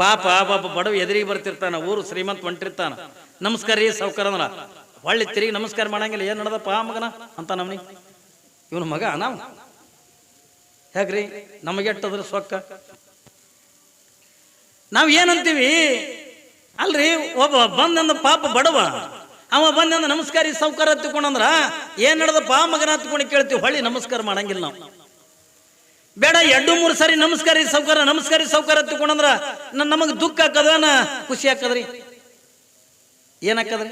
ಪಾಪ ಬಡವ ಎದುರಿಗೆ ಬರ್ತಿರ್ತಾನ, ಊರು ಶ್ರೀಮಂತ ಹೊಂಟಿರ್ತಾನ, ನಮಸ್ಕಾರ ರೀ ಸಾವ್ಕಾರ ಅಂದ್ರ ಹೊಳ್ಳಿ ತಿರುಗಿ ನಮಸ್ಕಾರ ಮಾಡಂಗಿಲ್ಲ. ಏನು ನಡ್ದಪ್ಪ ಮಗನ ಅಂತ ನಮ್ನಿ, ಇವನು ಮಗ ನಾವು ಹೇಗ್ರಿ ನಮಗೆ ಎಟ್ಟದ್ರ ಸೊಕ್ಕ. ನಾವ್ ಏನಂತೀವಿ ಅಲ್ರಿ, ಒಬ್ಬ ಬಂದಂದ ಪಾಪ ಬಡವ, ಅವ ಬಂದಂದ ನಮಸ್ಕಾರ ಸಾವ್ಕಾರ ಹತ್ಕೊಂಡಂದ್ರ ಏನ್ ನಡ್ದಪ್ಪ ಮಗನ ಹತ್ಕೊಂಡು ಕೇಳ್ತೀವಿ, ಹೊಳ್ಳಿ ನಮಸ್ಕಾರ ಮಾಡಂಗಿಲ್ಲ ನಾವು. ಬೇಡ 2-3 ಸಾರಿ ನಮಸ್ಕಾರ ಸಾವ್ಕಾರ ಹತ್ಕೊಂಡಂದ್ರ ನಮಗ್ ದುಃಖ ಹಾಕದನ ಖುಷಿ ಹಾಕದ್ರಿ? ಏನಾಕದ್ರಿ?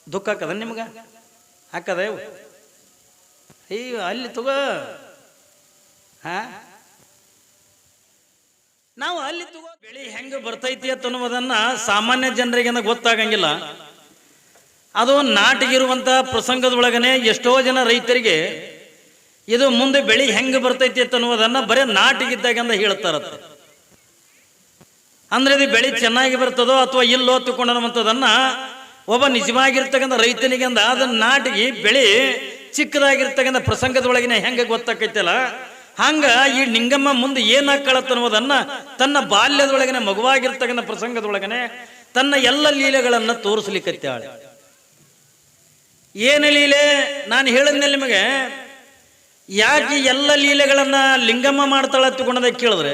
ದುಃಖ ಹಾಕದ ನಿಮ್ಗ? ಹಾಕದ ಅಯ್ಯೋ ಅಲ್ಲಿ ತಗೋ. ನಾವು ಅಲ್ಲಿ ತಗೋ. ಬೆಳಿ ಹೆಂಗ ಬರ್ತೈತಿ ಅನ್ನೋದನ್ನ ಸಾಮಾನ್ಯ ಜನರಿಗೆ ಗೊತ್ತಾಗಂಗಿಲ್ಲ. ಅದು ನಾಟಿಗಿರುವಂತ ಪ್ರಸಂಗದೊಳಗನೆ ಎಷ್ಟೋ ಜನ ರೈತರಿಗೆ ಇದು ಮುಂದೆ ಬೆಳಿ ಹೆಂಗ ಬರ್ತೈತಿ ಅನ್ನೋದನ್ನ ಬರೇ ನಾಟಿಗಿದ್ದಾಗಂದ ಹೇಳ್ತಾರತ್ತೆ. ಅಂದ್ರೆ ಇದು ಬೆಳಿ ಚೆನ್ನಾಗಿ ಬರ್ತದೋ ಅಥವಾ ಇಲ್ಲೋ ತಕೊಂಡಂತದನ್ನ ಒಬ್ಬ ನಿಜವಾಗಿರ್ತಕ್ಕಂಥ ರೈತನಿಗೆ ಅಂದ ಅದನ್ನ ನಾಟಿಗೆ ಬೆಳಿ ಚಿಕ್ಕದಾಗಿರ್ತಕ್ಕಂಥ ಪ್ರಸಂಗದೊಳಗಿನ ಹೆಂಗ ಗೊತ್ತಾಕೈತಲ್ಲ, ಹಂಗ ಈ ನಿಂಗಮ್ಮ ಮುಂದೆ ಏನಾಕಳತ್ತನ್ನುವುದನ್ನ ತನ್ನ ಬಾಲ್ಯದೊಳಗಿನ ಮಗುವಾಗಿರ್ತಕ್ಕಂಥ ಪ್ರಸಂಗದೊಳಗನೆ ತನ್ನ ಎಲ್ಲ ಲೀಲೆಗಳನ್ನ ತೋರಿಸ್ಲಿಕ್ಕತ್ತಾಳೆ. ಏನು ಲೀಲೆ? ನಾನು ಹೇಳಿದ್ನೆ ನಿಮಗೆ. ಯಾಕೆ ಎಲ್ಲ ಲೀಲೆಗಳನ್ನ ಲಿಂಗಮ್ಮ ಮಾಡ್ತಾಳ ತಗೊಂಡದ ಕೇಳಿದ್ರೆ,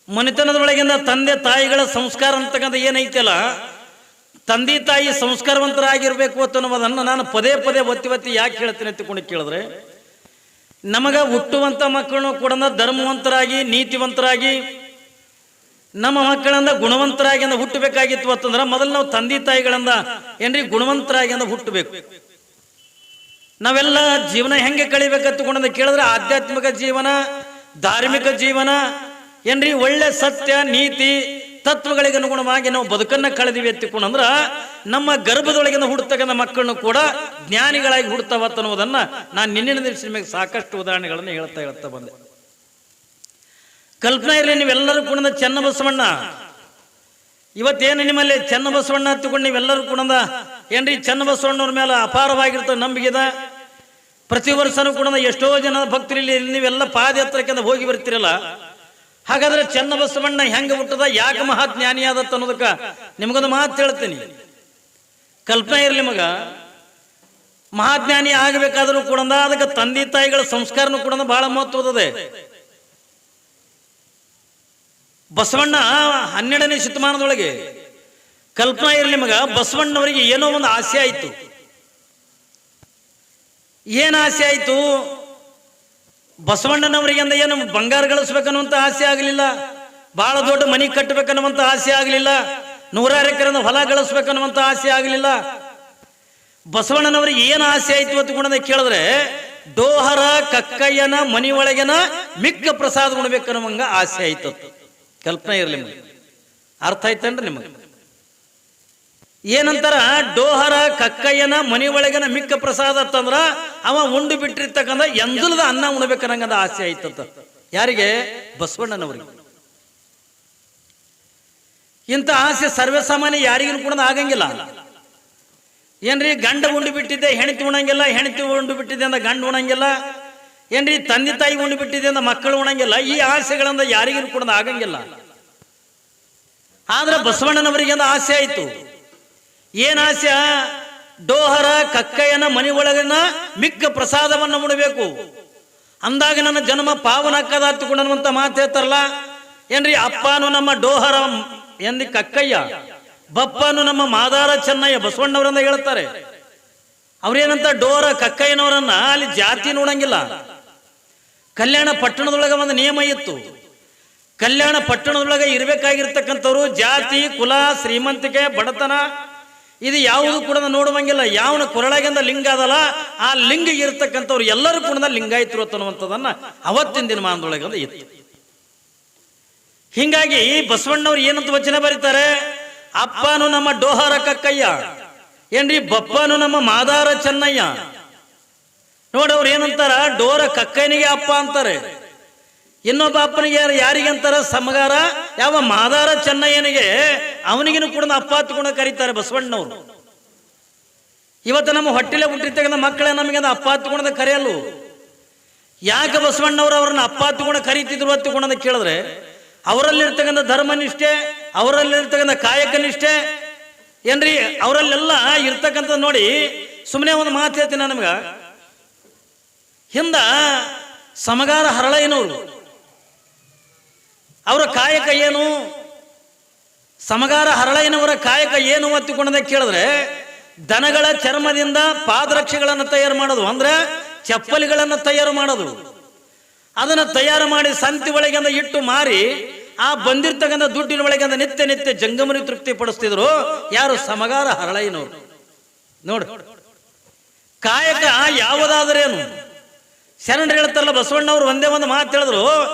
ಮನೆತನದೊಳಗಿಂದ ತಂದೆ ತಾಯಿಗಳ ಸಂಸ್ಕಾರ ಅಂತಕ್ಕಂಥ ಏನೈತಲ್ಲ, ತಂದೆ ತಾಯಿ ಸಂಸ್ಕಾರವಂತರಾಗಿರ್ಬೇಕು ಅನ್ನೋದನ್ನು ನಾನು ಪದೇ ಒತ್ತಿ ಯಾಕೆ ಹೇಳ್ತೀನಿ ಅಂತಕೊಂಡು ಕೇಳಿದ್ರೆ, ನಮಗ ಹುಟ್ಟುವಂತ ಮಕ್ಕಳನ್ನು ಕೂಡ ಧರ್ಮವಂತರಾಗಿ ನೀತಿವಂತರಾಗಿ ನಮ್ಮ ಮಕ್ಕಳಿಂದ ಗುಣವಂತರಾಗಿ ಅಂದ ಹುಟ್ಟಬೇಕಾಗಿತ್ತು ಅಂತಂದ್ರೆ ಮೊದಲು ನಾವು ತಂದೆ ತಾಯಿಗಳಿಂದ ಏನ್ರಿ ಗುಣವಂತರಾಗಿ ಅಂದ ಹುಟ್ಟಬೇಕು. ನಾವೆಲ್ಲ ಜೀವನ ಹೆಂಗೆ ಕಳಿಬೇಕಂತಕೊಂಡ ಕೇಳಿದ್ರೆ ಆಧ್ಯಾತ್ಮಿಕ ಜೀವನ, ಧಾರ್ಮಿಕ ಜೀವನ ಏನ್ರಿ ಒಳ್ಳೆ ಸತ್ಯ ನೀತಿ ತತ್ವಗಳಿಗೆ ಅನುಗುಣವಾಗಿ ನಾವು ಬದುಕನ್ನ ಕಳೆದಿವಿ ಎತ್ತಿಕೊಂಡ್ರ ನಮ್ಮ ಗರ್ಭದೊಳಗಿಂದ ಹುಡ್ತಕ್ಕಂಥ ಮಕ್ಕಳನ್ನು ಕೂಡ ಜ್ಞಾನಿಗಳಾಗಿ ಹುಡ್ತಾವತ್ತ ಅನ್ನೋದನ್ನ ನಾನು ನಿನ್ನಿನ ದಿವಸ ನಿಮಗೆ ಸಾಕಷ್ಟು ಉದಾಹರಣೆಗಳನ್ನು ಹೇಳ್ತಾ ಬಂದೆ. ಕಲ್ಪನಾ ಇರಲಿ, ನೀವೆಲ್ಲರೂ ಕೂಡ ಚನ್ನಬಸವಣ್ಣ ಇವತ್ತೇನು ನಿಮ್ಮಲ್ಲಿ ಚನ್ನಬಸವಣ್ಣ ಹತ್ತುಕೊಂಡು ನೀವೆಲ್ಲರೂ ಕೂಡ ಏನ್ರಿ ಚನ್ನಬಸವಣ್ಣವ್ರ ಮೇಲೆ ಅಪಾರವಾಗಿರ್ತದೆ ನಂಬಿಕೆದ. ಪ್ರತಿ ವರ್ಷನೂ ಕೂಡ ಎಷ್ಟೋ ಜನ ಭಕ್ತರಲ್ಲಿ ನೀವೆಲ್ಲ ಪಾದಯಾತ್ರಕ್ಕೆ ಹೋಗಿ ಬರ್ತಿರಲ್ಲ. ಹಾಗಾದ್ರೆ ಚನ್ನಬಸವಣ್ಣ ಹೆಂಗ ಹುಟ್ಟದ, ಯಾಕೆ ಮಹಾಜ್ಞಾನಿ ಆದತ್ತ ಅನ್ನೋದಕ್ಕ ನಿಮಗೊಂದು ಮಾತು ಹೇಳ್ತೀನಿ. ಕಲ್ಪನಾ ಇರಲಿ, ಮಗ ಮಹಾಜ್ಞಾನಿ ಆಗಬೇಕಾದ್ರೂ ಕೂಡ ಅದಕ್ಕೆ ತಂದೆ ತಾಯಿಗಳ ಸಂಸ್ಕಾರನೂ ಕೂಡ ಬಹಳ ಮಹತ್ವದದೆ. ಬಸವಣ್ಣ 12ನೇ ಶತಮಾನದೊಳಗೆ ಕಲ್ಪನಾ ಇರಲಿ ಮಗ, ಬಸವಣ್ಣವರಿಗೆ ಏನೋ ಒಂದು ಆಸೆ ಆಯ್ತು. ಏನ್ ಆಸೆ ಆಯ್ತು? ಬಸವಣ್ಣನವರಿಗೆ ಅಂದ ಏನು ಬಂಗಾರ ಗಳಿಸ್ಬೇಕನ್ನುವಂತ ಆಸೆ ಆಗಲಿಲ್ಲ, ಬಹಳ ದೊಡ್ಡ ಮನಿ ಕಟ್ಟಬೇಕನ್ನುವಂತ ಆಸೆ ಆಗಲಿಲ್ಲ, 100 ಎಕರೆ ಹೊಲ ಗಳಿಸ್ಬೇಕನ್ನುವಂತ ಆಸೆ ಆಗಲಿಲ್ಲ. ಬಸವಣ್ಣನವರಿಗೆ ಏನು ಆಸೆ ಆಯ್ತು ಅಂತ ಕೂಡ ಕೇಳಿದ್ರೆ, ಡೋಹರ ಕಕ್ಕಯ್ಯನ ಮನಿ ಒಳಗಿನ ಮಿಕ್ಕ ಪ್ರಸಾದ ಉಣ್ಬೇಕನ್ನುವಂಗ ಆಸೆ ಆಯ್ತು. ಕಲ್ಪನೆ ಇರಲಿ, ಅರ್ಥ ಆಯ್ತನ್ರಿ ನಿಮಗೆ? ಏನಂತಾರ, ಡೋಹರ ಕಕ್ಕಯ್ಯನ ಮನಿ ಒಳಗಿನ ಮಿಕ್ಕ ಪ್ರಸಾದ ಅಂತಂದ್ರ ಅವ ಉಂಡು ಬಿಟ್ಟಿರ್ತಕ್ಕಂಥ ಎಂದಲದ ಅನ್ನ ಉಣ್ಬೇಕನ್ನಂಗದ ಆಸೆ ಆಯ್ತಂತ. ಯಾರಿಗೆ? ಬಸವಣ್ಣನವರಿಗೆ. ಇಂಥ ಆಸೆ ಸರ್ವೇ ಸಾಮಾನ್ಯ ಯಾರಿಗೂ ಕೂಡ ಆಗಂಗಿಲ್ಲ. ಏನ್ರಿ, ಗಂಡ ಉಂಡು ಬಿಟ್ಟಿದ್ದೆ ಹೆಂಡತಿ ಉಣಂಗಿಲ್ಲ, ಹೆಂಡತಿ ಉಂಡು ಬಿಟ್ಟಿದ್ದೆ ಅಂದ ಗಂಡ ಉಣಂಗಿಲ್ಲ, ಏನ್ರಿ ತಂದೆ ತಾಯಿ ಉಂಡು ಬಿಟ್ಟಿದ್ದೆ ಅಂದ ಮಕ್ಕಳು ಉಣಂಗಿಲ್ಲ. ಈ ಆಸೆಗಳಿಂದ ಯಾರಿಗೂ ಕೂಡ ಆಗಂಗಿಲ್ಲ. ಆದ್ರೆ ಬಸವಣ್ಣನವರಿಗೆ ಅಂದ ಆಸೆ ಆಯ್ತು. ಏನ್ ಆಸೆ? ಡೋಹರ ಕಕ್ಕಯ್ಯನ ಮನಿ ಒಳಗಿನ ಮಿಕ್ಕ ಪ್ರಸಾದವನ್ನು ಉಣಬೇಕು ಅಂದಾಗ ನನ್ನ ಜನ್ಮ ಪಾವನ ಹಾಕದ ಹತ್ತುಕೊಂಡಂತ ಮಾತು ಹೇಳ್ತಾರಲ್ಲ. ಏನ್ರಿ, ಅಪ್ಪನು ನಮ್ಮ ಡೋಹರ ಎಂದಿ ಕಕ್ಕಯ್ಯ, ಬಪ್ಪನು ನಮ್ಮ ಮಾದಾರ ಚೆನ್ನಯ್ಯ ಬಸವಣ್ಣವರನ್ನ ಹೇಳ್ತಾರೆ. ಅವ್ರೇನಂತ ಡೋಹರ ಕಕ್ಕಯ್ಯನವರನ್ನ ಅಲ್ಲಿ ಜಾತಿ ನೋಡಂಗಿಲ್ಲ. ಕಲ್ಯಾಣ ಪಟ್ಟಣದೊಳಗ ಒಂದು ನಿಯಮ ಇತ್ತು. ಕಲ್ಯಾಣ ಪಟ್ಟಣದೊಳಗೆ ಇರಬೇಕಾಗಿರ್ತಕ್ಕಂಥವ್ರು ಜಾತಿ ಕುಲ ಶ್ರೀಮಂತಿಕೆ ಬಡತನ ಇದು ಯಾವುದು ಕೂಡ ನೋಡುವಂಗಿಲ್ಲ. ಯಾವನ ಕೊರಳಾಗಿಂದ ಲಿಂಗ ಅದಲ್ಲ ಆ ಲಿಂಗ ಇರ್ತಕ್ಕಂಥವ್ರು ಎಲ್ಲರೂ ಕೂಡ ಲಿಂಗಾಯತರು ಅನ್ನುವಂಥದ್ದನ್ನ ಅವತ್ತಿನ ದಿನಮಾನದೊಳಗೆ ಇತ್ತು. ಹಿಂಗಾಗಿ ಬಸವಣ್ಣವ್ರು ಏನಂತ ವಚನ ಬರೀತಾರೆ, ಅಪ್ಪನು ನಮ್ಮ ಡೋಹರ ಕಕ್ಕಯ್ಯ, ಏನ್ರಿ ಬಪ್ಪನು ನಮ್ಮ ಮಾದಾರ ಚೆನ್ನಯ್ಯ. ನೋಡವ್ರು ಏನಂತಾರ, ಡೋರ ಕಕ್ಕಯ್ಯನಿಗೆ ಅಪ್ಪ ಅಂತಾರೆ, ಇನ್ನೊಬ್ಬ ಅಪ್ಪನಿಗೆ ಯಾರಿಗಂತಾರ ಸಮಗಾರ, ಯಾವ ಮಾದಾರ ಚೆನ್ನಯ್ಯನಿಗೆ ಅವನಿಗೂ ಕೂಡ ಅಪ್ಪ ಹತ್ಕೊಂಡು ಕರೀತಾರೆ ಬಸವಣ್ಣನವರು. ಇವತ್ತು ನಮ್ಮ ಹೊಟ್ಟೆಲೆ ಹುಟ್ಟಿರ್ತಕ್ಕಂಥ ಮಕ್ಕಳೇ ನಮಗೆ ಅಪ್ಪ ಹತ್ಕೊಂಡ ಕರೆಯಲ್ಲ. ಯಾಕೆ ಬಸವಣ್ಣವ್ರು ಅವ್ರನ್ನ ಅಪ್ಪ ಹತ್ಕೊಂಡು ಕರೀತಿದ್ರು ಹತ್ಕೊಂಡ ಕೇಳಿದ್ರೆ, ಅವರಲ್ಲಿರ್ತಕ್ಕಂಥ ಧರ್ಮನಿಷ್ಠೆ, ಅವರಲ್ಲಿರ್ತಕ್ಕಂಥ ಕಾಯಕ ನಿಷ್ಠೆ ಏನ್ರಿ, ಅವರಲ್ಲೆಲ್ಲ ಇರ್ತಕ್ಕಂಥ ನೋಡಿ. ಸುಮ್ಮನೆ ಒಂದು ಮಾತು ಹೇಳ್ತೀನಿ ನಮ್ಗ. ಹಿಂದ ಸಮಗಾರ ಹರಳಯ್ಯನವರು ಅವರ ಕಾಯಕ ಏನು, ಸಮಗಾರ ಹರಳಯ್ಯನವರ ಕಾಯಕ ಏನು ಅತ್ತಿಕೊಂಡಂತ ಕೇಳಿದ್ರೆ, ದನಗಳ ಚರ್ಮದಿಂದ ಪಾದರಕ್ಷೆಗಳನ್ನು ತಯಾರು ಮಾಡೋದು, ಅಂದ್ರೆ ಚಪ್ಪಲಿಗಳನ್ನು ತಯಾರು ಮಾಡೋದು. ಅದನ್ನು ತಯಾರು ಮಾಡಿ ಸಂತಿ ಒಳಗಿಂದ ಇಟ್ಟು ಮಾರಿ ಆ ಬಂದಿರ್ತಕ್ಕಂಥ ದುಡ್ಡಿನ ಒಳಗಿಂದ ನಿತ್ಯ ನಿತ್ಯ ಜಂಗಮನಿ ತೃಪ್ತಿ ಪಡಿಸ್ತಿದ್ರು. ಯಾರು? ಸಮಗಾರ ಹರಳಯ್ಯನವರು. ನೋಡು, ಕಾಯಕ ಯಾವುದಾದರೇನು? ಶರಣರು ಹೇಳ್ತಾರಲ್ಲ, ಬಸವಣ್ಣವರು ಒಂದೇ ಒಂದು ಮಾತು ಹೇಳಿದ್ರು,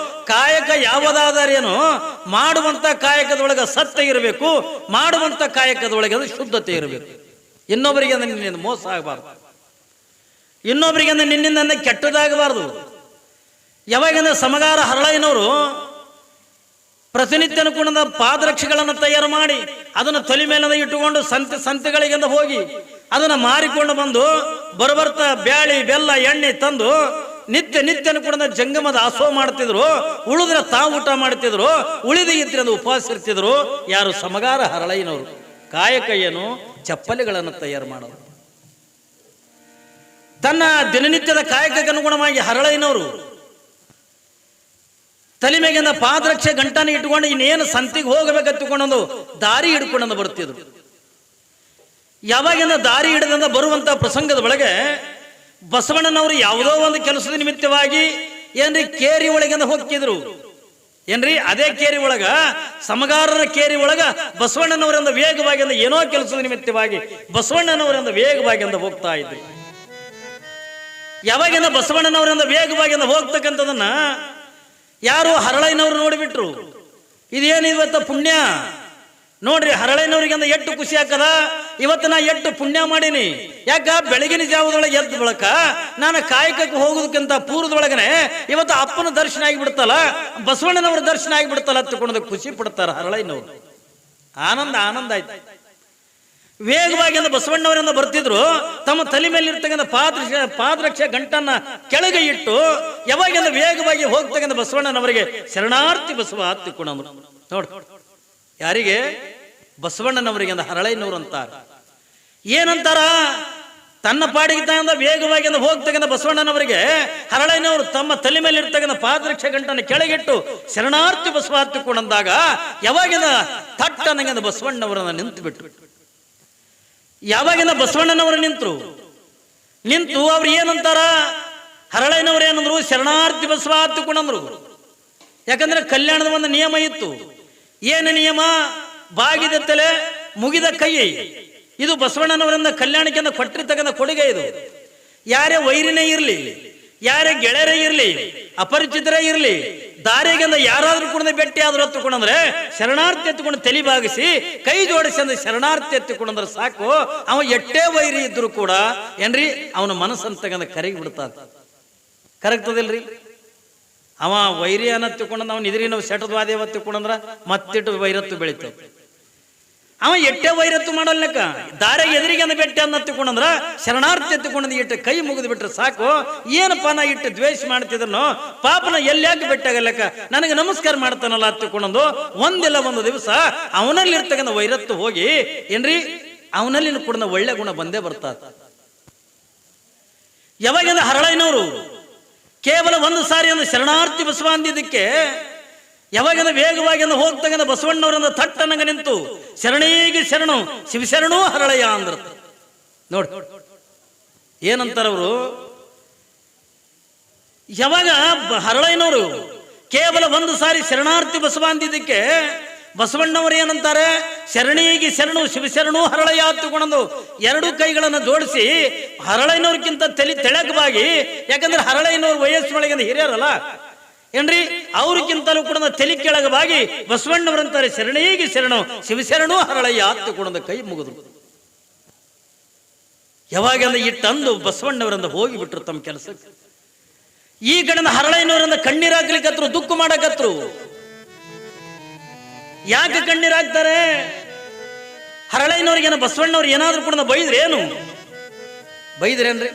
ಕಾಯಕ ಯಾವುದಾದರೇನು, ಮಾಡುವಂತ ಕಾಯಕದೊಳಗೆ ಸತ್ಯ ಇರಬೇಕು, ಮಾಡುವಂತ ಕಾಯಕದೊಳಗೆ ಅದು ಶುದ್ಧತೆ ಇರಬೇಕು. ಇನ್ನೊಬ್ಬರಿಗೆ ನಿನ್ನಿಂದ ಮೋಸ ಆಗಬಾರ್ದು, ಇನ್ನೊಬ್ಬರಿಗೆ ನಿನ್ನಿಂದ ಕೆಟ್ಟದಾಗಬಾರ್ದು. ಯಾವಾಗಿಂದ ಸಮಗಾರ ಹರಳಯ್ಯನವರು ಪ್ರತಿನಿತ್ಯ ಅನುಕೂಲದ ಪಾದರಕ್ಷೆಗಳನ್ನು ತಯಾರು ಮಾಡಿ ಅದನ್ನು ತಲೆ ಮೇಲೆ ಇಟ್ಟುಕೊಂಡು ಸಂತೆಗಳಿಂದ ಹೋಗಿ ಅದನ್ನು ಮಾರಿಕೊಂಡು ಬಂದು ಬರಬರ್ತಾ ಬ್ಯಾಳಿ ಬೆಲ್ಲ ಎಣ್ಣೆ ತಂದು ನಿತ್ಯ ನಿತ್ಯ ಅನುಕೂಲದ ಜಂಗಮದ ಆಸೋ ಮಾಡ್ತಿದ್ರು. ಉಳಿದ್ರೆ ತಾವು ಊಟ ಮಾಡ್ತಿದ್ರು, ಉಳಿದ ಇದ್ರೆ ಅದು ಉಪವಾಸ ಇರ್ತಿದ್ರು. ಯಾರು? ಸಮಗಾರ ಹರಳಯ್ಯನವರು. ಕಾಯಕ ಏನು? ಚಪ್ಪಲಿಗಳನ್ನು ತಯಾರು ಮಾಡೋದು. ತನ್ನ ದಿನನಿತ್ಯದ ಕಾಯಕಕ್ಕೆ ಅನುಗುಣವಾಗಿ ಹರಳಯ್ಯನವರು ತಲೆ ಮೇಗಿಂದ ಪಾದರಕ್ಷೆ ಗಂಟನ ಇಟ್ಕೊಂಡು ಇನ್ನೇನು ಸಂತಿಗೆ ಹೋಗಬೇಕಂತಕೊಂಡು ದಾರಿ ಹಿಡ್ಕೊಂಡು ಬರ್ತಿದ್ರು. ಯಾವಾಗಿಂದ ದಾರಿ ಹಿಡಿದಿಂದ ಬರುವಂತ ಪ್ರಸಂಗದ ಒಳಗೆ ಬಸವಣ್ಣನವರು ಯಾವುದೋ ಒಂದು ಕೆಲಸದ ನಿಮಿತ್ತವಾಗಿ ಏನ್ರಿ ಕೇರಿ ಒಳಗಿಂದ ಹೋಗ್ತಿದ್ರು. ಏನ್ರಿ ಅದೇ ಕೇರಿ ಒಳಗ, ಸಮಗಾರರ ಕೇರಿ ಒಳಗ ಬಸವಣ್ಣನವರಿಂದ ವೇಗವಾಗಿ ಏನೋ ಕೆಲಸದ ನಿಮಿತ್ತವಾಗಿ ಬಸವಣ್ಣನವರಿಂದ ವೇಗವಾಗಿ ಹೋಗ್ತಾ ಇದ್ರು. ಯಾವಾಗಿಂದ ಬಸವಣ್ಣನವರಿಂದ ವೇಗವಾಗಿ ಹೋಗ್ತಕ್ಕಂಥದನ್ನ ಯಾರು? ಹರಳಯ್ಯನವರು ನೋಡಿಬಿಟ್ರು. ಇದೇನು ಇವತ್ತ ಪುಣ್ಯ ನೋಡ್ರಿ, ಹರಳಯ್ಯನವ್ರಿಗೆ ಎಷ್ಟು ಖುಷಿ ಆಗ್ತದ. ಇವತ್ತು ನಾ ಎಷ್ಟು ಪುಣ್ಯ ಮಾಡೀನಿ. ಯಾಕ? ಬೆಳಗಿನ ಜಾವದೊಳಗೆ ಎದ್ದ ಬಳಕ ನಾನು ಕಾಯಕಕ್ಕೆ ಹೋಗೋದಕ್ಕಿಂತ ಪೂರ್ವದೊಳಗನೆ ಇವತ್ತು ಅಪ್ಪನ ದರ್ಶನ ಆಗಿಬಿಡ್ತಲ್ಲ, ಬಸವಣ್ಣನವರ ದರ್ಶನ ಆಗಿಬಿಡ್ತಲ್ಲ ಅಂತಕೊಂಡು ಖುಷಿ ಪಡ್ತಾರ ಹರಳಯ್ಯನವರು. ಆನಂದ ಆನಂದ ಆಯ್ತು. ವೇಗವಾಗಿ ಬಸವಣ್ಣವರಿಂದ ಬರ್ತಿದ್ರು. ತಮ್ಮ ತಲೆ ಮೇಲೆ ಇರ್ತಕ್ಕಂಥ ಪಾದರಕ್ಷೆ ಗಂಟನ್ನ ಕೆಳಗೆ ಇಟ್ಟು ಯಾವಾಗ ವೇಗವಾಗಿ ಹೋಗ್ತಕ್ಕಂಥ ಬಸವಣ್ಣನವರಿಗೆ ಶರಣಾರ್ಥಿ ಬಸವ ಹತ್ತಿಕೊಂಡ್ರು. ನೋಡ್, ಯಾರಿಗೆ? ಬಸವಣ್ಣನವರಿಗೆ ಹರಳಯ್ಯನವರು ಅಂತಾರ. ಏನಂತಾರ? ತನ್ನ ಪಾಡಿಗೆ ತಾಂದ ವೇಗವಾಗಿ ಹೋಗ್ತಕ್ಕಂಥ ಬಸವಣ್ಣನವರಿಗೆ ಹರಳಯ್ಯನವರು ತಮ್ಮ ತಲೆ ಮೇಲೆ ಇರ್ತಕ್ಕಂಥ ಪಾದರಕ್ಷೆ ಗಂಟನ್ನ ಕೆಳಗಿಟ್ಟು ಶರಣಾರ್ಥಿ ಬಸವ ಹತ್ತಿಕೊಂಡಂದಾಗ ಯಾವಾಗಿನ ತಟ್ಟ ನಂಗೆ ಬಸವಣ್ಣವರನ್ನ ನಿಂತು ಬಿಟ್ಟು, ಯಾವಾಗಿನ ಬಸವಣ್ಣನವರು ನಿಂತು ಅವ್ರು ಏನಂತಾರ? ಹರಳಯ್ಯನವರು ಏನಂದ್ರು? ಶರಣಾರ್ಥಿ ಬಸವ ಹತ್ತಿಕೊಂಡಂದ್ರು. ಯಾಕಂದ್ರೆ ಕಲ್ಯಾಣದ ಒಂದು ನಿಯಮ ಇತ್ತು. ಏನು ನಿಯಮ? ಬಾಗಿದ ತಲೆ ಮುಗಿದ ಕೈ. ಇದು ಬಸವಣ್ಣನವರಿಂದ ಕಲ್ಯಾಣಕ್ಕೆ ಕೊಟ್ಟಿರ್ತಕ್ಕಂಥ ಕೊಡುಗೆ ಇದು. ಯಾರೇ ವೈರಿನೇ ಇರಲಿ, ಯಾರೇ ಗೆಳೆಯರೇ ಇರಲಿ, ಅಪರಿಚಿತರೇ ಇರಲಿ, ದಾರಿಗೆ ಯಾರಾದ್ರೂ ಕೂಡ ಭೇಟಿ ಆದ್ರೂ ಹತ್ತುಕೊಂಡ್ರೆ ಶರಣಾರ್ಥಿ ಎತ್ತುಕೊಂಡು ತಲೆ ಬಾಗಿಸಿ ಕೈ ಜೋಡಿಸಿ ಅಂದ್ರೆ ಶರಣಾರ್ಥಿ ಎತ್ತುಕೊಂಡ್ರೆ ಸಾಕು. ಅವ ಎಟ್ಟೇ ವೈರಿ ಇದ್ರು ಕೂಡ ಏನ್ರಿ ಅವನ ಮನಸ್ಸಂತಗಂದ ಕರಗಿ ಬಿಡ್ತಾರ. ಕರಗ್ತದಿಲ್ರಿ? ಅವ ವೈರಿ ಅನ್ನತ್ತಿಕೊಂಡ ಅವನ ಇದ್ರಿ ನಾವು ಸೆಟದ್ವಾದೇವ ಹತ್ತಿಕೊಂಡ್ರ ಮತ್ತಿಟ್ಟು ವೈರತ್ತು ಬೆಳಿತೇವೆ. ಅವ ಎಟ್ಟೆ ವೈರತ್ತು ಮಾಡಲ್ಲಕ್ಕ ದಾರಿಗೆ ಎದುರಿಗೆ ಭೇಟಿ ಅನ್ನತ್ತಿಕೊಂಡ್ರ ಶರಣಾರ್ಥಿ ಎತ್ತಿಕೊಂಡ್ ಇಟ್ಟು ಕೈ ಮುಗಿದು ಬಿಟ್ರೆ ಸಾಕು. ಏನಪ್ಪ ನಾ ಇಟ್ಟು ದ್ವೇಷ ಮಾಡ್ತಿದ್ರು ಪಾಪನ ಎಲ್ಲಾಕೆ ಭೇಟಿಯಾಗಲ್ಲಕ್ಕ ನನಗೆ ನಮಸ್ಕಾರ ಮಾಡ್ತಾನಲ್ಲ ಹತ್ತಿಕೊಂಡು ಒಂದಿಲ್ಲ ಒಂದು ದಿವಸ ಅವನಲ್ಲಿ ಇರ್ತಕ್ಕಂಥ ವೈರತ್ತು ಹೋಗಿ ಏನ್ರಿ ಅವನಲ್ಲಿ ಕೂಡ ಒಳ್ಳೆ ಗುಣ ಬಂದೇ ಬರ್ತಾರ. ಯಾವಾಗ ಹರಳಯ್ಯನವರು ಕೇವಲ ಒಂದು ಸಾರಿ ಶರಣಾರ್ಥಿ ಬಸವ ಅಂದಿದ್ದಕ್ಕೆ ಯಾವಾಗ ವೇಗವಾಗಿ ಹೋಗ್ತಕ್ಕಂಥ ಬಸವಣ್ಣವರಿಂದ ತಟ್ಟನಂಗ ನಿಂತು ಶರಣೀಗೆ ಶರಣು ಶಿವಶರಣೂ ಹರಳಯ್ಯ ಅಂದ್ರ. ನೋಡಿ ಏನಂತಾರವರು? ಯಾವಾಗ ಹರಳಯ್ಯನವರು ಕೇವಲ ಒಂದು ಸಾರಿ ಶರಣಾರ್ಥಿ ಬಸವ ಅಂದಿದ್ದಕ್ಕೆ ಬಸವಣ್ಣವರು ಏನಂತಾರೆ? ಶರಣೀಗೆ ಶರಣು ಶಿವಶರಣೂ ಹರಳಯ್ಯ ಹತ್ತುಕೊಂಡು ಎರಡು ಕೈಗಳನ್ನು ಜೋಡಿಸಿ ಹರಳಯ್ಯನವ್ರಕ್ಕಿಂತ ತೆಳಕವಾಗಿ, ಯಾಕಂದ್ರೆ ಹರಳಯ್ಯನವ್ರ ವಯಸ್ಸಿನೊಳಗಿಂದ ಹಿರಿಯರಲ್ಲ ಏನ್ರಿ, ಅವ್ರಿಗಿಂತಲೂ ಕೂಡ ತಲೆ ಕೆಳಗವಾಗಿ ಬಸವಣ್ಣವರಂತಾರೆ ಶರಣೀಗೆ ಶರಣು ಶಿವಶರಣೂ ಹರಳಯ್ಯ ಹತ್ತುಕೊಂಡು ಕೈ ಮುಗಿದ್ರು. ಯಾವಾಗೆಲ್ಲ ಇಟ್ಟಂದು ಬಸವಣ್ಣವರಿಂದ ಹೋಗಿಬಿಟ್ರು ತಮ್ಮ ಕೆಲಸಕ್ಕೆ. ಈ ಕಡೆ ಹರಳಯ್ಯನವರಿಂದ ಕಣ್ಣೀರಾಗ್ಲಿಕ್ಕತ್ರು, ದುಃಖ ಮಾಡಕತ್ರು. ಯಾಕೆ ಕಣ್ಣೀರಾಗ್ತಾರೆ? ಹರಳಯ್ಯನವ್ರಿಗೇನ ಬಸವಣ್ಣವ್ರು ಏನಾದ್ರೂ ಕೂಡ ಬೈದ್ರೆ ಏನು ಬೈದ್ರೇನ್ರಿ?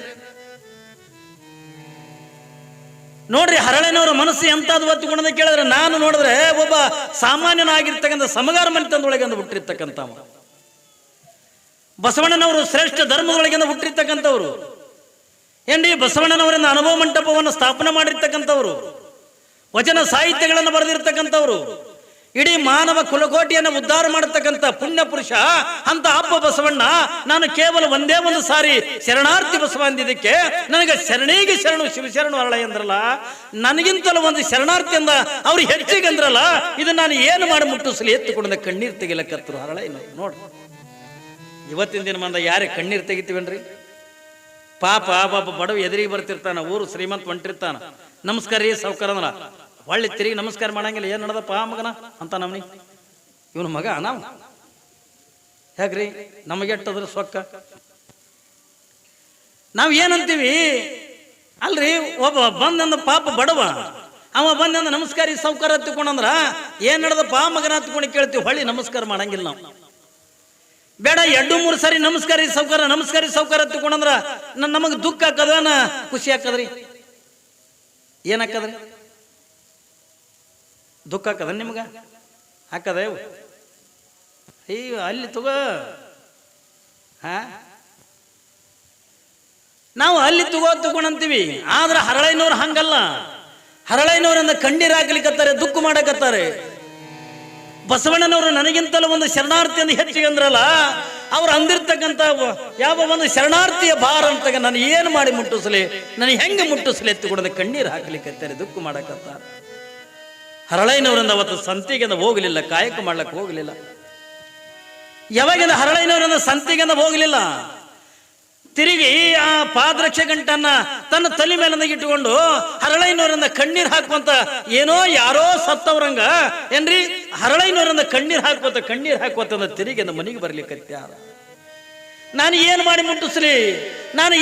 ನೋಡ್ರಿ ಹರಳೆನವರ ಮನಸ್ಸು ಎಂತಾದ್ರು ಒತ್ತುಕೊಂಡ ಕೇಳಿದ್ರೆ ನಾನು ನೋಡಿದ್ರೆ ಒಬ್ಬ ಸಾಮಾನ್ಯನಾಗಿರ್ತಕ್ಕಂಥ ಸಮಗಾರ ಮನೆತನದೊಳಗೆ ಅಂದು ಹುಟ್ಟಿರ್ತಕ್ಕಂಥ ಬಸವಣ್ಣನವರು ಶ್ರೇಷ್ಠ ಧರ್ಮದೊಳಗಿಂದ ಹುಟ್ಟಿರ್ತಕ್ಕಂಥವ್ರು. ಏನ್ರಿ ಬಸವಣ್ಣನವರಿಂದ ಅನುಭವ ಮಂಟಪವನ್ನು ಸ್ಥಾಪನೆ ಮಾಡಿರ್ತಕ್ಕಂಥವ್ರು, ವಚನ ಸಾಹಿತ್ಯಗಳನ್ನು ಬರೆದಿರ್ತಕ್ಕಂಥವ್ರು, ಇಡೀ ಮಾನವ ಕುಲಕೋಟಿಯನ್ನು ಉದ್ಧಾರ ಮಾಡತಕ್ಕಂಥ ಪುಣ್ಯ ಪುರುಷ ಅಂತ ಅಪ್ಪ ಬಸವಣ್ಣ ನಾನು ಕೇವಲ ಒಂದೇ ಒಂದು ಸಾರಿ ಶರಣಾರ್ಥಿ ಬಸವ ಅಂದಿದ್ದಕ್ಕೆ ನನಗೆ ಶರಣಿಗೆ ಶರಣು ಶಿವಶರಣು ಹರಳೆ ಅಂದ್ರಲ್ಲ, ನನಗಿಂತಲೂ ಒಂದು ಶರಣಾರ್ಥಿ ಅಂದ ಅವ್ರು ಹೆಚ್ಚಿಗೆ ಅಂದ್ರಲ್ಲ, ಇದು ನಾನು ಏನು ಮಾಡಿ ಮುಟ್ಟಿಸಲಿ ಎತ್ತುಕೊಂಡ ಕಣ್ಣೀರು ತೆಗಿಲಕತ್ತರು ಹರಳೆ. ನೋಡ್ರಿ ಇವತ್ತಿನ ದಿನ ಮಂದ ಯಾರಿಗೆ ಕಣ್ಣೀರು ತೆಗಿತೀವನ್ರಿ? ಪಾಪ ಬಡವ ಎದುರಿಗೆ ಬರ್ತಿರ್ತಾನ, ಊರು ಶ್ರೀಮಂತ ಹೊಂಟಿರ್ತಾನ, ನಮಸ್ಕಾರ ರೀ ಸಾವ್ಕಾರ ಅಂದ್ರ ಹೊಳ್ಳಿ ತಿರುಗಿ ನಮಸ್ಕಾರ ಮಾಡಂಗಿಲ್ಲ. ಏನ್ ನಡದಪ್ಪ ಮಗನ ಅಂತ ನಮ್ನಿ ಇವನು ಮಗ ನಾವು ಹೇಗ್ರಿ ನಮಗೆ ಎಟ್ಟದ್ರ ಸೊಕ್ಕ ನಾವ್ ಏನಂತೀವಿ ಅಲ್ರಿ. ಒಬ್ಬ ಬಂದಂದ ಪಾಪ ಬಡವ ಅವ ಬಂದಂದ ನಮಸ್ಕಾರ ಸಾವ್ಕಾರ ಹತ್ತಿಕೊಂಡಂದ್ರ ಏನ್ ನಡದಪ್ಪ ಮಗನ ಹತ್ಕೊಂಡು ಕೇಳ್ತೀವಿ, ಹೊಳ್ಳಿ ನಮಸ್ಕಾರ ಮಾಡಂಗಿಲ್ಲ ನಾವು. ಬೇಡ 2-3 ಸಾರಿ ನಮಸ್ಕಾರ ಸಾವ್ಕಾರ ಹತ್ತಿಕೊಂಡಂದ್ರ ನಮಗ್ ದುಃಖ ಹಾಕದನ ಖುಷಿ ಹಾಕದ್ರಿ? ಏನಾಕದ್ರಿ? ದುಃಖ ಹಾಕದ ನಿಮ್ಗ ಹಾಕದ ಅಯ್ಯೋ ಅಲ್ಲಿ ತಗೋ. ನಾವು ಅಲ್ಲಿ ತಗೊಂತೀವಿ, ಆದ್ರೆ ಹರಳೈನವ್ರು ಹಂಗಲ್ಲ. ಹರಳೈನವ್ರಿಂದ ಕಣ್ಣೀರ್ ಹಾಕ್ಲಿಕ್ಕತ್ತಾರೆ, ದುಃಖ ಮಾಡಕತ್ತಾರೆ. ಬಸವಣ್ಣನವರು ನನಗಿಂತಲೂ ಒಂದು ಶರಣಾರ್ಥಿಯನ್ನು ಹೆಚ್ಚಿಗೆ ಅಂದ್ರಲ್ಲ, ಅವ್ರು ಅಂದಿರ್ತಕ್ಕಂಥ ಯಾವ ಒಂದು ಶರಣಾರ್ಥಿಯ ಭಾರ ಅಂತ ನಾನು ಏನು ಮಾಡಿ ಮುಟ್ಟಿಸ್ಲಿ, ನನಗೆ ಹೆಂಗೆ ಮುಟ್ಟಿಸ್ಲಿ ಎತ್ತುಕೊಡದೆ ಕಣ್ಣೀರು ಹಾಕ್ಲಿಕ್ಕತ್ತಾರೆ, ದುಃಖ ಮಾಡಕತ್ತಾರೆ. ಹರಳೈನವರಿಂದ ಅವತ್ತು ಸಂತಿಗೆಂದ ಹೋಗಲಿಲ್ಲ, ಕಾಯಕ ಮಾಡ್ಲಕ್ಕೆ ಹೋಗಲಿಲ್ಲ. ಯಾವಾಗಿಂದ ಹರಳೈನವರಿಂದ ಸಂತಿಗೆಂದ ಹೋಗಲಿಲ್ಲ, ತಿರುಗಿ ಆ ಪಾದರಕ್ಷೆ ಗಂಟನ್ನ ತನ್ನ ತಲೆ ಮೇಲೆ ಇಟ್ಟುಕೊಂಡು ಹರಳೈನವರಿಂದ ಕಣ್ಣೀರ್ ಹಾಕುವಂತ ಏನೋ ಯಾರೋ ಸತ್ತವ್ರಂಗ ಏನ್ರಿ ಹರಳೈನವರಿಂದ ಕಣ್ಣೀರ್ ಹಾಕುವಂತ ತಿರುಗಿ ಮನೆಗೆ ಬರ್ಲಿಕ್ಕೆ ನಾನು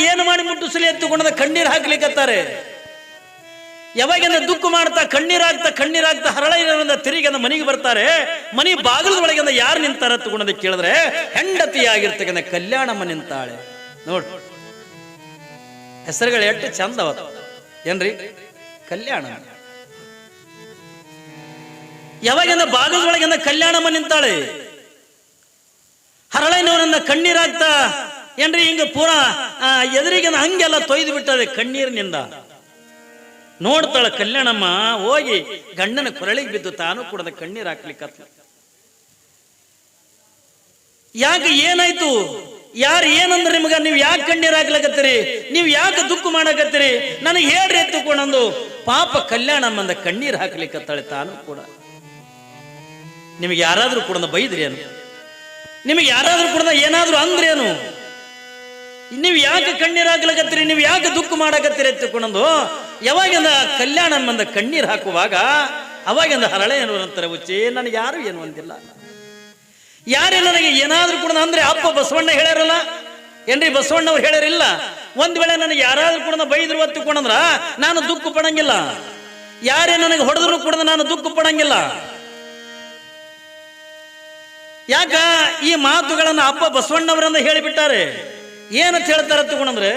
ಏನು ಮಾಡಿ ಮುಟ್ಟಿಸ್ಲಿ ಎತ್ತುಕೊಂಡ ಕಣ್ಣೀರ್ ಹಾಕ್ಲಿಕ್ಕತ್ತಾರೆ. ಯಾವಾಗಿಂದ ದುಃಖ ಮಾಡ್ತಾ ಕಣ್ಣೀರಾಗ್ತಾ ಹರಳೈನವರಿಂದ ತಿರುಗಿ ಮನೆಗೆ ಬರ್ತಾರೆ. ಮನೆ ಬಾಗಿಲದೊಳಗಿಂದ ಯಾರು ನಿಂತಾರ ತಗೊಂಡದ ಕೇಳಿದ್ರೆ ಹೆಂಡತಿಯಾಗಿರ್ತಕ್ಕಂಥ ಕಲ್ಯಾಣಮ್ಮ ನಿಂತಾಳೆ. ನೋಡ್ರಿ ಹೆಸರುಗಳು ಎಷ್ಟು ಚಂದ ಅವತ್ತು ಏನ್ರಿ, ಕಲ್ಯಾಣ. ಯಾವಾಗಿಂದ ಬಾಗಿಲೊಳಗಿಂದ ಕಲ್ಯಾಣಮ್ಮ ನಿಂತಾಳೆ. ಹರಳೈನವರಿಂದ ಕಣ್ಣೀರಾಗ್ತಾ ಏನ್ರಿ ಹಿಂಗ ಪೂರಾ ಎದುರಿಗಿಂದ ಹಂಗೆಲ್ಲ ತೊಯ್ದು ಬಿಟ್ಟದೆ ಕಣ್ಣೀರಿನಿಂದ. ನೋಡ್ತಾಳ ಕಲ್ಯಾಣಮ್ಮ, ಹೋಗಿ ಗಂಡನ ಕೊರಳಿಗೆ ಬಿದ್ದು ತಾನು ಕೂಡ ಕಣ್ಣೀರ್ ಹಾಕ್ಲಿಕ್ಕತ್ತ. ಯಾಕೆ ಏನಾಯ್ತು, ಯಾರು ಏನಂದ್ರೆ ನಿಮ್ಗ, ನೀವು ಯಾಕೆ ಕಣ್ಣೀರ್ ಹಾಕ್ಲಕತ್ತೀರಿ, ನೀವು ಯಾಕೆ ದುಃಖ ಮಾಡಕತ್ತೀರಿ, ನನಗೆ ಹೇಳ್ರಿ ಎತ್ತುಕೊಂಡಂದು ಪಾಪ ಕಲ್ಯಾಣಮ್ಮಂದ ಕಣ್ಣೀರ್ ಹಾಕ್ಲಿಕ್ಕತ್ತಾಳೆ ತಾನು ಕೂಡ. ನಿಮಗೆ ಯಾರಾದ್ರೂ ಕೂಡ ಬೈದ್ರಿ ಏನು, ನಿಮಗೆ ಯಾರಾದ್ರೂ ಕೂಡ ಏನಾದ್ರೂ ಅಂದ್ರೇನು, ನೀವು ಯಾಕೆ ಕಣ್ಣೀರ್ ಹಾಕ್ಲಕತ್ತೀರಿ, ನೀವು ಯಾಕೆ ದುಃಖ ಮಾಡಕತ್ತೀರಿ ಎತ್ತುಕೊಂಡಂದು ಯಾವಾಗಿಂದ ಕಲ್ಯಾಣಮ್ಮಂದ ಕಣ್ಣೀರ್ ಹಾಕುವಾಗ ಅವಾಗಿಂದ ಹರಳೆ ಅನ್ನುವಂತಾರೆ ಉಚ್ಚಿ ನನಗೆ ಯಾರು ಏನು ಅಂದಿಲ್ಲ. ಯಾರೇ ನನಗೆ ಏನಾದ್ರೂ ಕೂಡ ಅಂದ್ರೆ ಅಪ್ಪ ಬಸವಣ್ಣ ಹೇಳ್ಯಾರಲ್ಲ ಏನ್ರಿ, ಬಸವಣ್ಣವ್ರು ಹೇಳ್ಯಾರಿಲ್ಲ. ಒಂದ್ ವೇಳೆ ನನಗೆ ಯಾರಾದ್ರೂ ಕೂಡ ಬೈದ್ರು ಒತ್ತುಕೊಂಡಂದ್ರ ನಾನು ದುಃಖ ಪಡಂಗಿಲ್ಲ, ಯಾರೇ ನನಗೆ ಹೊಡೆದ್ರು ಕೂಡ ನಾನು ದುಃಖ ಪಡಂಗಿಲ್ಲ. ಯಾಕ ಈ ಮಾತುಗಳನ್ನ ಅಪ್ಪ ಬಸವಣ್ಣವರನ್ನ ಹೇಳಿಬಿಟ್ಟಾರೆ. ಏನಂತ ಹೇಳ್ತಾರ ತಗೊಂಡ್ರೆ,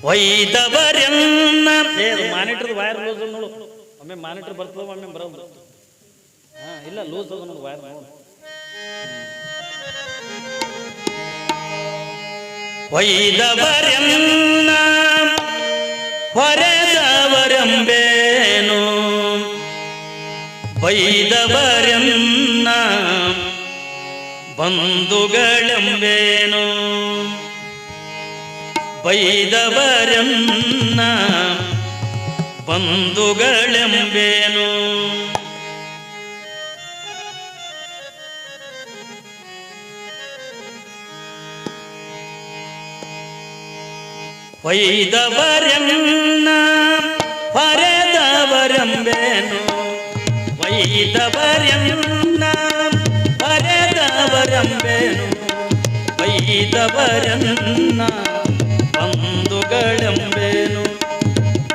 ವೈದವರನ್ನ ಮಾನಿಟರ್ ವೈರ್ ಲೂಸ್ ನೋಡು, ಒಮ್ಮೆ ಮಾನಿಟರ್ ಬರ್ತದ ಒಮ್ಮೆ ಬರೋದು ಇಲ್ಲ ಲೂಸ್ ಅದ ನೋಡು ವೈರ್ ನೋಡು. ವೈದವರನ್ನ ಹೊರೆದವರಂಬೇನು, ವೈದವರನ್ನ ಬಂಧುಗಳೆಂಬೇನು, ಬೈದವರನ್ನ ಬಂಧುಗಳೆಂಬೇನು. ವೈದವರನ್ನ ಹೊರೆದವರಂಬೇನು, ವೈದವರನ್ನ ಹೊರೆದವರಂಬೇನು, ವೈದವರನ್ನ ಬಂಧುಗಳೆಂಬೇನು,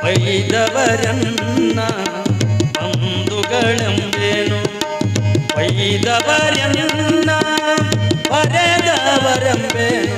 ವೈದವರನ್ನ ಬಂಧುಗಳೆಂಬೇನು, ವೈದವರನ್ನ ಹೊರೆದವರಂಬೇನು.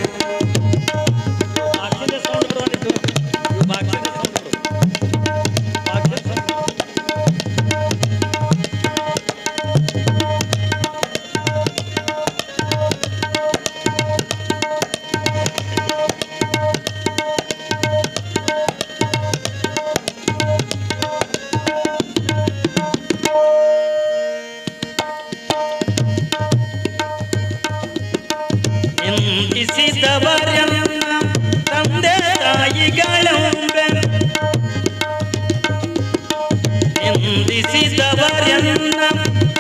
ನಿಂದಿಸಿದವರನ್ನ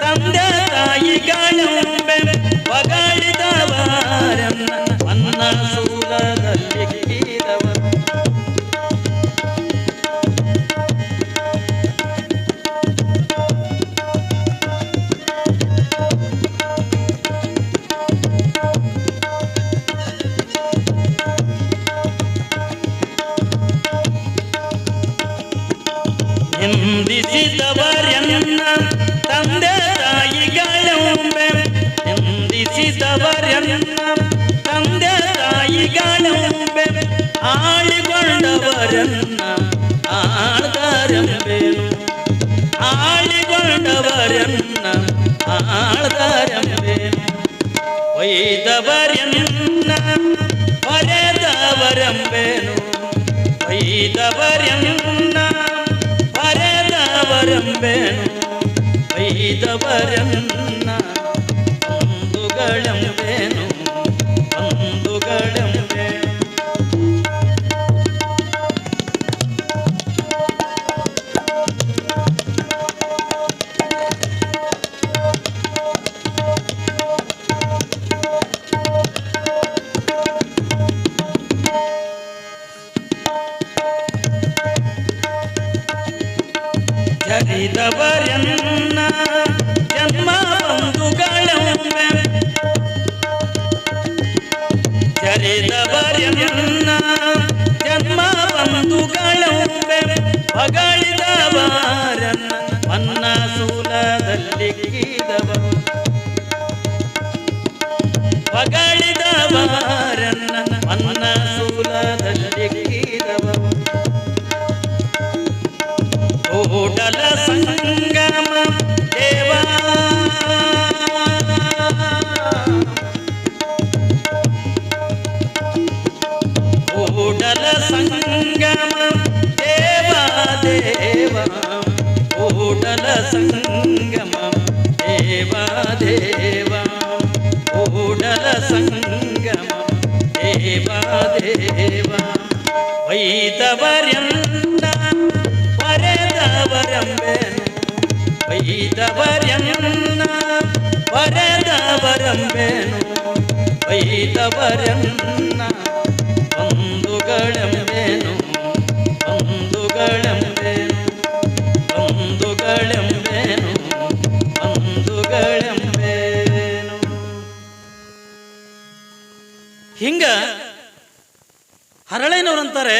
ತಂದೆ ತಾಯಿಗಳೆಂಬೆ ಹೊಗಳಿದವರನ್ನ ಅನ್ನ ಸೂಲದಲ್ಲಿಕ್ಕಿದವರು ನಿಂದಿಸಿದವರನ್ನ ತಂದೆ ತಾಯಿಗಳೆಂಬೆ ನಿಂದಿಸಿದವರನ್ನ ತಂದೆ ತಾಯಿಗಳೆಂಬೆ ಆಳಿಕೊಂಡವರನ್ನ ಆಳ್ದಾರೆಂಬೆನು ಆಳಿಕೊಂಡವರನ್ನ ಆಳ್ದಾರೆಂಬೆನು ಒಯ್ದವರನ್ನ ಹೊರೆದವರೆಂಬೆನು ಒಯ್ದವರನ್ನ ಹೊರೆದವರೆಂಬೆನು ಒಯ್ದವರನ್ನ ಬಂಧುಗಳೆಂಬೆನು ಬಂಧುಗಳೆಂಬೆನು ಜರಿದವರನ್ನ ಜನ್ಮ ಬಂಧುಗಳೆಂಬೆ ಜರಿದವರನ್ನ ಜನ್ಮ ಬಂಧುಗಳೆಂಬೆ ಹೊಗಳಿದವರನ್ನ ಅನ್ನ ಸೂಲದಲ್ಲಿಕ್ಕಿದವರು ಹೊಗಳಿದವರನ್ನ ಅನ್ನ ಸೂಲದಲ್ಲಿಕ್ಕಿದವರು ಕೂಡಲ ಸಂಗಮ ದೇವ ಕೂಡಲ ಸಂಗಮ ದೇವ ದೇವ ಕೂಡಲ ಸಂಗಮ ದೇವ ದೇವ ಕೂಡಲ ಸಂಗಮ ದೇವ ದೇವ ವೈದವರ್ಯನ್ನ ಹೊರೆದವರೆಂಬೆನು ಒಯ್ದವರನ್ನ ಹೊರೆದವರೆಂಬೆನು ಒಯ್ದವರನ್ನ ಬಂಧುಗಳೆಂಬೆನು ಬಂಧುಗಳೆಂಬೆನು ಬಂಧುಗಳೆಂಬೆನು ಬಂಧುಗಳೆಂಬೆನು ಹಿಂಗ ಹರಳಯ್ಯನವರಂತಾರೆ